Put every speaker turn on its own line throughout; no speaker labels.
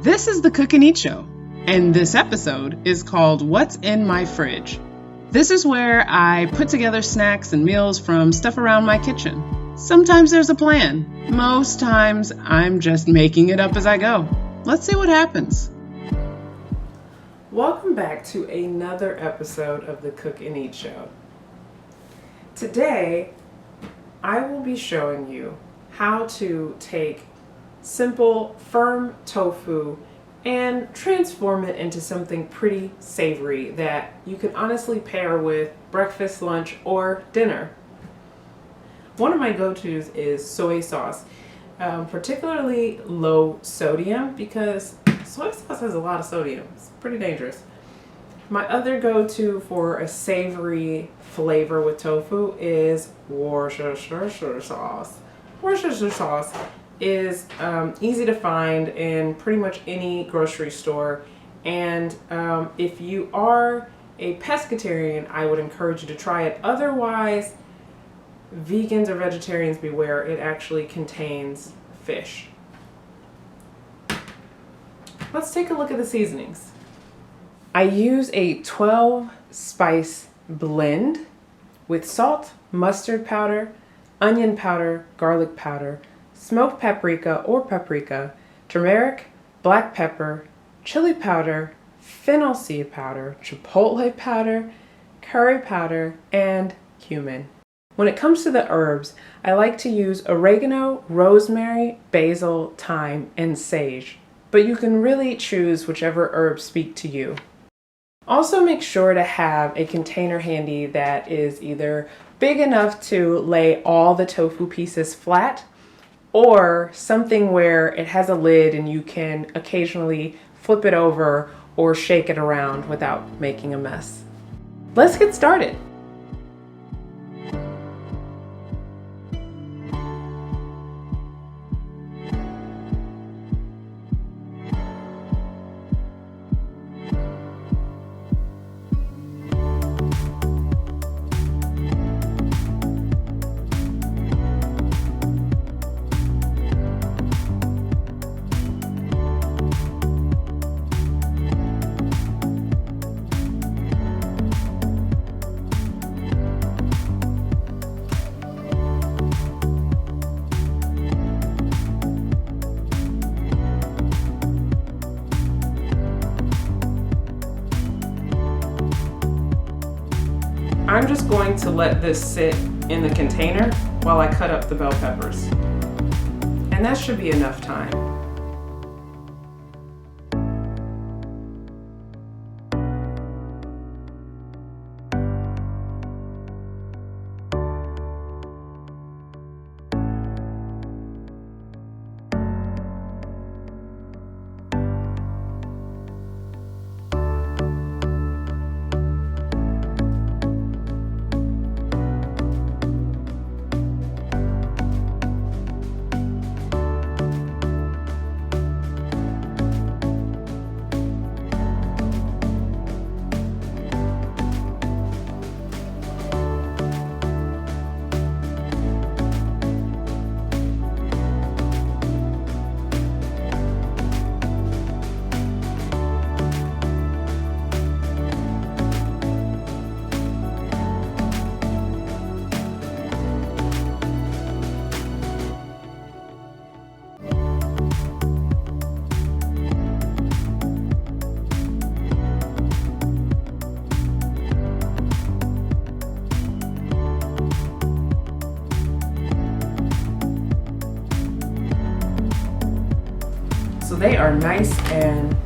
This is the Cook and Eat Show, and this episode is called What's in My Fridge. This is where I put together snacks and meals from stuff around my kitchen. Sometimes there's a plan. Most times I'm just making it up as I go. Let's see what happens.
Welcome back to another episode of the Cook and Eat Show. Today, I will be showing you how to take simple, firm tofu and transform it into something pretty savory that you can honestly pair with breakfast, lunch, or dinner. One of my go-tos is soy sauce, particularly low sodium because soy sauce has a lot of sodium. It's pretty dangerous. My other go-to for a savory flavor with tofu is Worcestershire sauce. Worcestershire sauce is easy to find in pretty much any grocery store, and if you are a pescatarian, I would encourage you to try it. Otherwise, vegans or vegetarians beware, it actually contains fish. Let's take a look at the seasonings. I use a 12 spice blend with salt, mustard powder, onion powder, garlic powder, smoked paprika or paprika, turmeric, black pepper, chili powder, fennel seed powder, chipotle powder, curry powder, and cumin. When it comes to the herbs, I like to use oregano, rosemary, basil, thyme, and sage, but you can really choose whichever herbs speak to you. Also make sure to have a container handy that is either big enough to lay all the tofu pieces flat or something where it has a lid and you can occasionally flip it over or shake it around without making a mess. Let's get started. I'm just going to let this sit in the container while I cut up the bell peppers. And that should be enough time. So they are nice and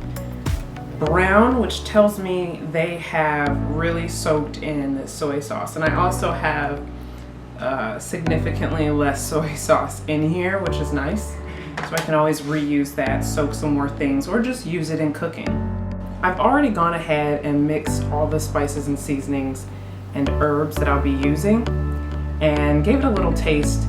brown, which tells me they have really soaked in the soy sauce. And I also have significantly less soy sauce in here, which is nice. So I can always reuse that, soak some more things, or just use it in cooking. I've already gone ahead and mixed all the spices and seasonings and herbs that I'll be using and gave it a little taste.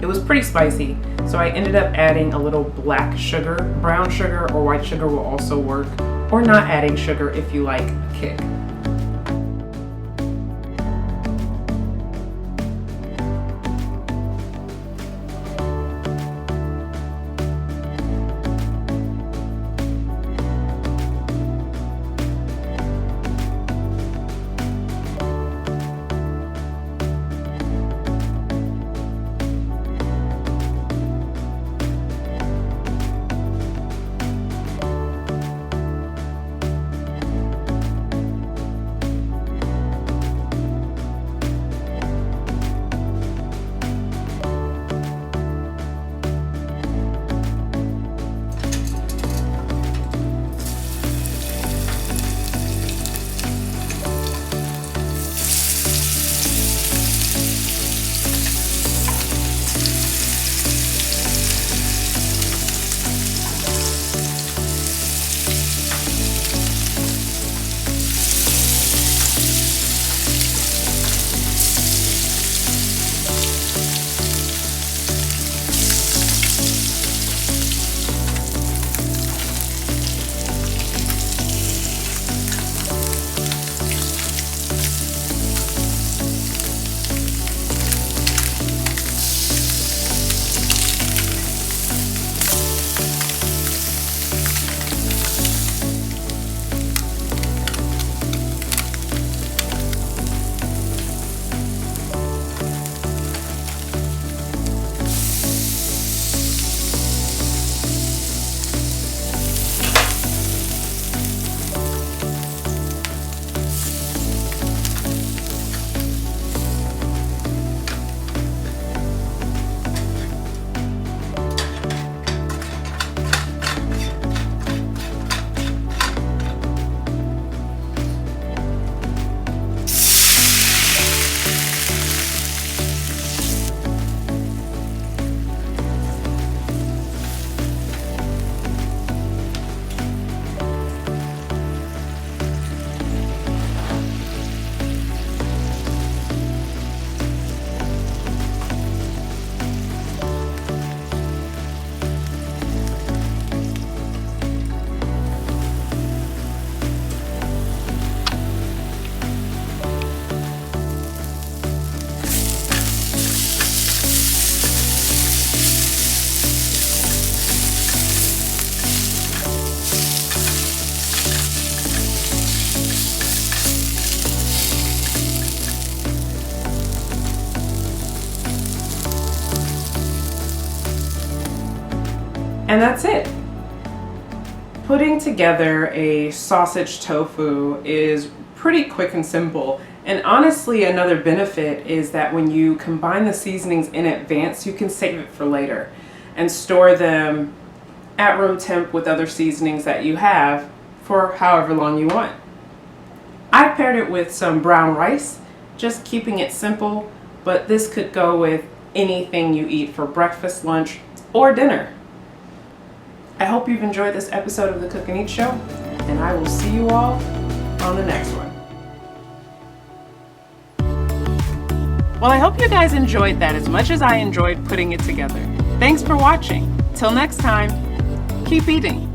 It was pretty spicy, so I ended up adding a little black sugar. Brown sugar or white sugar will also work, or not adding sugar if you like a kick. And that's it. Putting together a sausage tofu is pretty quick and simple. And honestly, another benefit is that when you combine the seasonings in advance, you can save it for later and store them at room temp with other seasonings that you have for however long you want. I paired it with some brown rice, just keeping it simple, but this could go with anything you eat for breakfast, lunch, or dinner. I hope you've enjoyed this episode of the Cook and Eat Show, and I will see you all on the next one. Well, I hope you guys enjoyed that as much as I enjoyed putting it together. Thanks for watching. Till next time, keep eating.